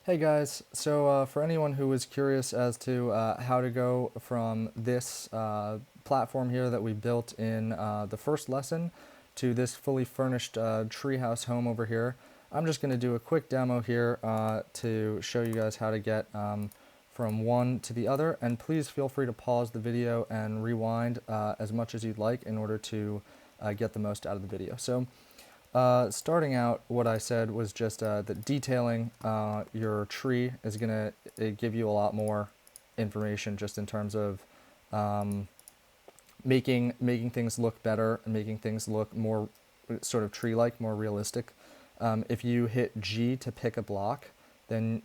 Hey guys, so for anyone who is curious as to how to go from this platform here that we built in the first lesson to this fully furnished treehouse home over here, I'm just going to do a quick demo here to show you guys how to get from one to the other, and please feel free to pause the video and rewind as much as you'd like in order to get the most out of the video. So starting out, what I said was just that detailing your tree is going to give you a lot more information just in terms of um, making things look better and making things look more sort of tree-like, more realistic. If you hit G to pick a block, then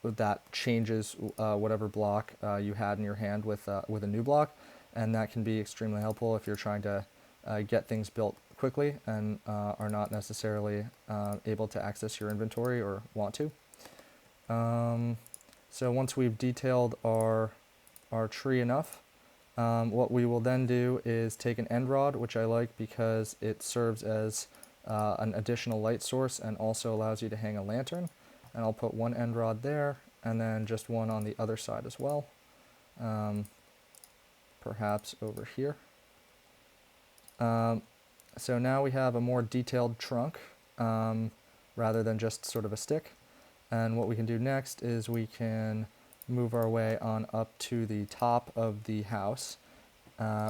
that changes whatever block you had in your hand with a new block, and that can be extremely helpful if you're trying to get things built quickly and are not necessarily able to access your inventory or want to. So once we've detailed our tree enough, what we will then do is take an end rod, which I like because it serves as an additional light source and also allows you to hang a lantern. And I'll put one end rod there and then just one on the other side as well, perhaps over here. So now we have a more detailed trunk rather than just sort of a stick. And what we can do next is we can move our way on up to the top of the house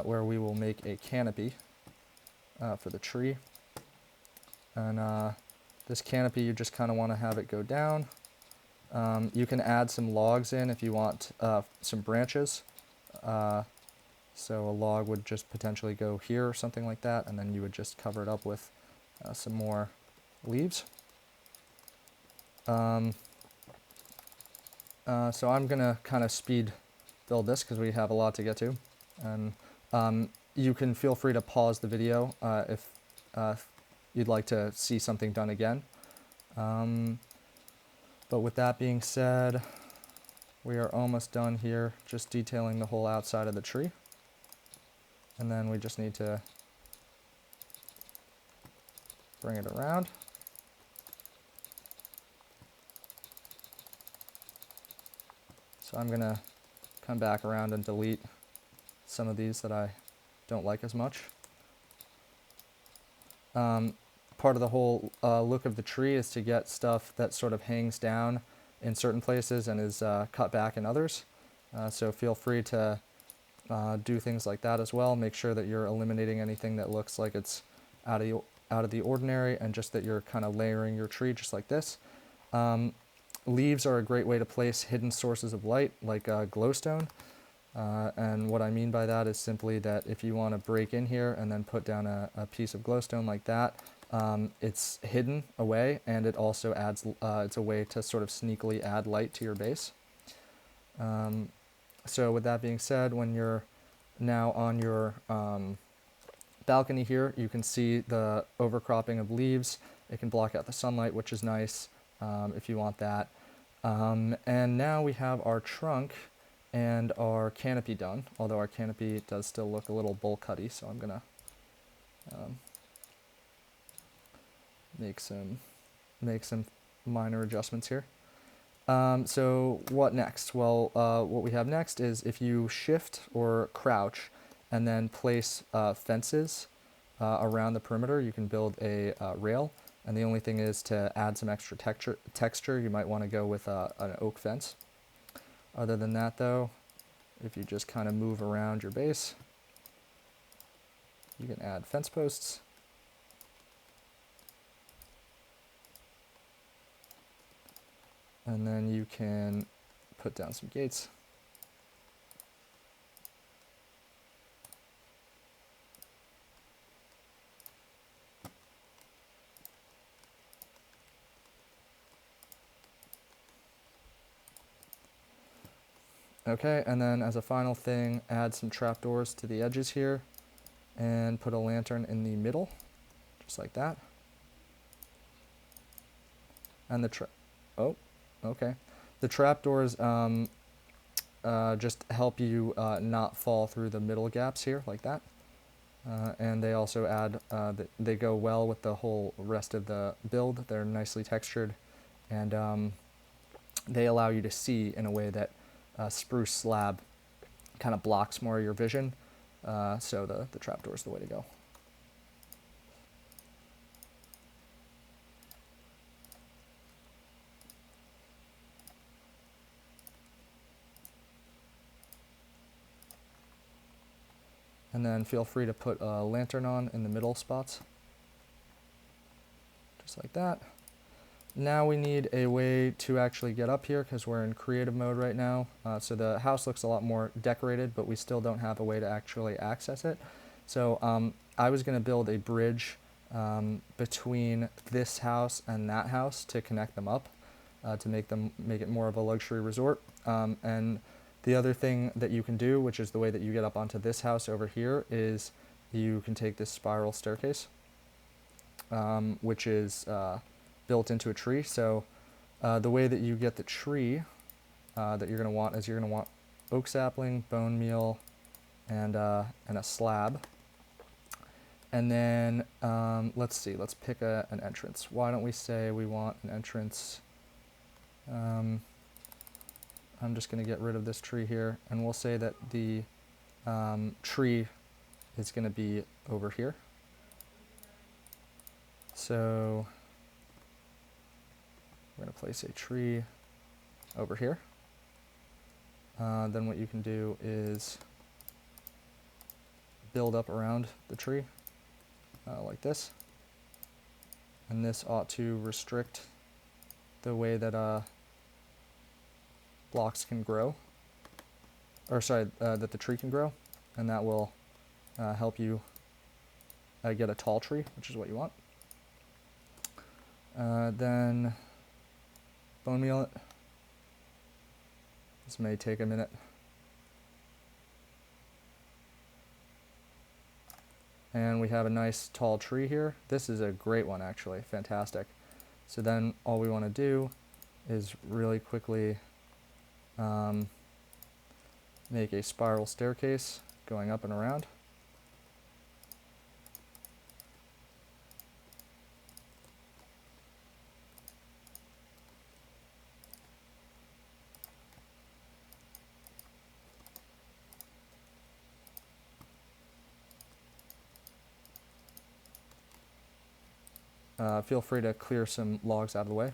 where we will make a canopy for the tree. And this canopy, you just kind of want to have it go down. You can add some logs in if you want some branches. So a log would just potentially go here or something like that, and then you would just cover it up with some more leaves. So I'm going to kind of speed build this because we have a lot to get to. And you can feel free to pause the video if you'd like to see something done again. But with that being said, we are almost done here, just detailing the whole outside of the tree. And then we just need to bring it around. So I'm going to come back around and delete some of these that I don't like as much. Part of the whole look of the tree is to get stuff that sort of hangs down in certain places and is cut back in others. So feel free to do things like that as well. Make sure that you're eliminating anything that looks like it's out of the ordinary, and just that you're kind of layering your tree just like this. Leaves are a great way to place hidden sources of light, like glowstone. And what I mean by that is simply that if you want to break in here and then put down a piece of glowstone like that, it's hidden away, and it also adds, it's a way to sort of sneakily add light to your base. So with that being said, when you're now on your balcony here, you can see the overcropping of leaves. It can block out the sunlight, which is nice if you want that. And now we have our trunk and our canopy done, although our canopy does still look a little bowl cutty, so I'm gonna make some minor adjustments here. So what next? Well, what we have next is if you shift or crouch and then place fences around the perimeter, you can build a rail. And the only thing is to add some extra texture, you might want to go with an oak fence. Other than that though, if you just kind of move around your base, you can add fence posts. And then you can put down some gates. Okay, and then as a final thing, add some trapdoors to the edges here and put a lantern in the middle, just like that. And oh, okay. The trapdoors just help you not fall through the middle gaps here, like that. And they also add, they go well with the whole rest of the build. They're nicely textured, and they allow you to see in a way that spruce slab kind of blocks more of your vision. So the trapdoor is the way to go. And then feel free to put a lantern on in the middle spots, just like that. Now we need a way to actually get up here because we're in creative mode right now. So the house looks a lot more decorated, but we still don't have a way to actually access it. So I was going to build a bridge between this house and that house to connect them up, to make it more of a luxury resort. And the other thing that you can do, which is the way that you get up onto this house over here, is you can take this spiral staircase, which is built into a tree. So the way that you get the tree that you're going to want is you're going to want oak sapling, bone meal, and a slab. And then let's see, let's pick an entrance. Why don't we say we want an entrance? I'm just going to get rid of this tree here, and we'll say that the tree is going to be over here. So we're going to place a tree over here. Then what you can do is build up around the tree like this. And this ought to restrict the way that blocks can grow, or sorry, that the tree can grow, and that will help you get a tall tree, which is what you want. Then bone meal it. This may take a minute. And we have a nice tall tree here. This is a great one, actually, fantastic. So then all we want to do is really quickly make a spiral staircase going up and around. Feel free to clear some logs out of the way.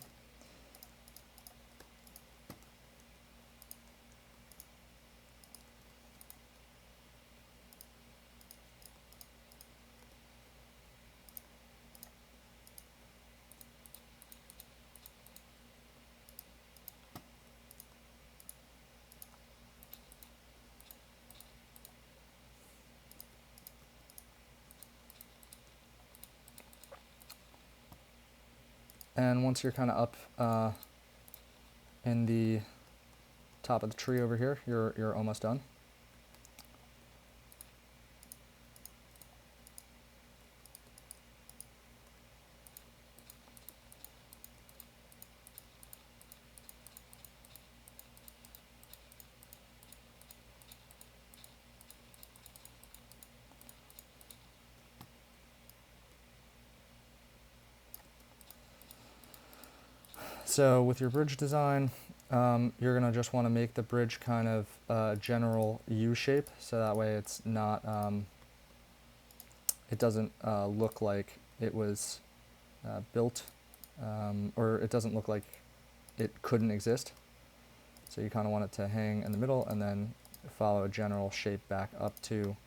And once you're kind of up in the top of the tree over here, you're almost done. So with your bridge design, you're going to just want to make the bridge kind of a general U shape, so that way it's not, it doesn't look like it was built, or it doesn't look like it couldn't exist. So you kind of want it to hang in the middle and then follow a general shape back up to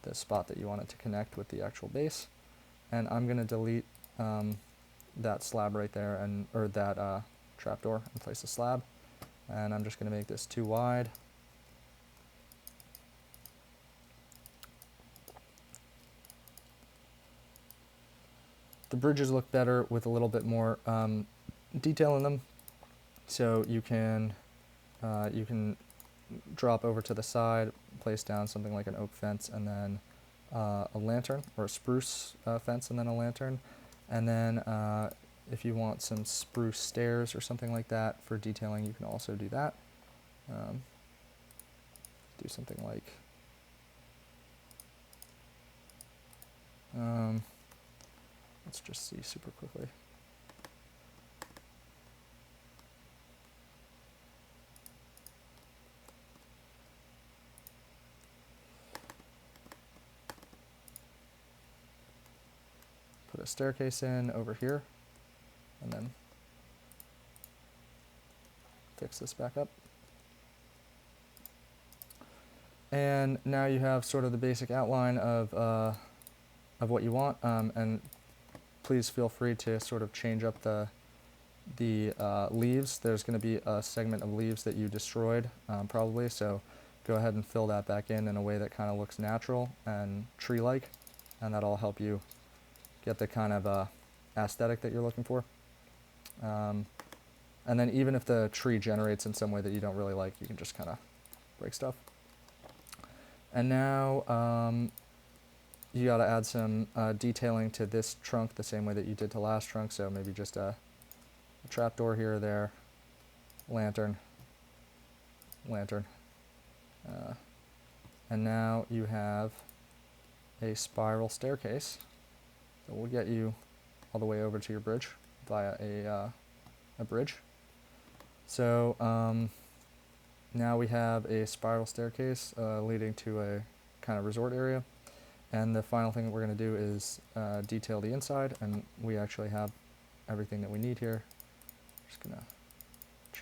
the spot that you want it to connect with the actual base. And I'm going to delete that slab right there, and or that trapdoor, and place a slab. And I'm just going to make this too wide. The bridges look better with a little bit more detail in them. So you can drop over to the side, place down something like an oak fence, and then a lantern, or a spruce fence, and then a lantern. And then if you want some spruce stairs or something like that for detailing, you can also do that. Do something like, let's just see super quickly. a staircase in over here, and then fix this back up. And now you have sort of the basic outline of what you want, and please feel free to sort of change up the leaves. There's going to be a segment of leaves that you destroyed, probably, so go ahead and fill that back in a way that kind of looks natural and tree-like, and that'll help you get the kind of aesthetic that you're looking for. And then even if the tree generates in some way that you don't really like, you can just kind of break stuff. And now you got to add some detailing to this trunk the same way that you did to last trunk, so maybe just a trapdoor here or there, lantern, lantern. And now you have a spiral staircase that will get you all the way over to your bridge via a bridge. So now we have a spiral staircase leading to a kind of resort area. And the final thing that we're going to do is detail the inside, and we actually have everything that we need here. Just going to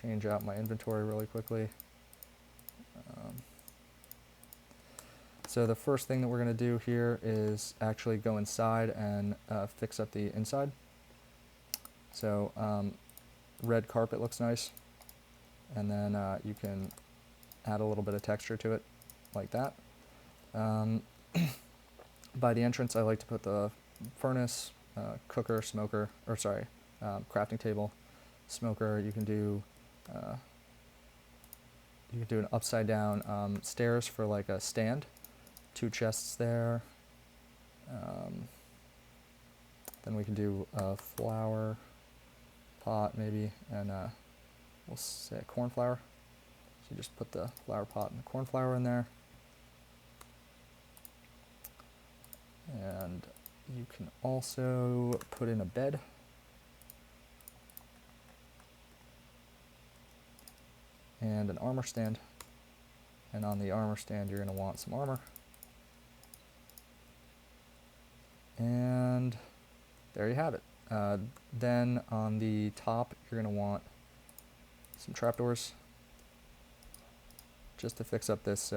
change out my inventory really quickly. So the first thing that we're going to do here is actually go inside and fix up the inside. So red carpet looks nice, and then you can add a little bit of texture to it like that. By the entrance, I like to put the furnace, cooker, smoker, or sorry, crafting table, smoker. You can do an upside down stairs for like a stand, 2 chests there. Then we can do a flower pot maybe, and we'll say cornflower. So you just put the flower pot and the cornflower in there. And you can also put in a bed. And an armor stand. And on the armor stand you're going to want some armor. And there you have it. Then on the top you're going to want some trapdoors just to fix up this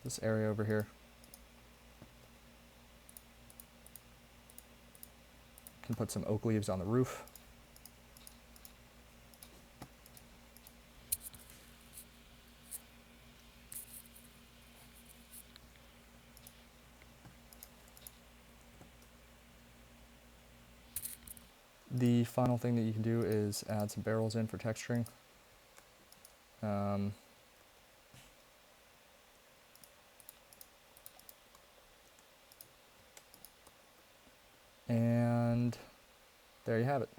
this area over here. Can put some oak leaves on the roof. The final thing that you can do is add some barrels in for texturing. And there you have it.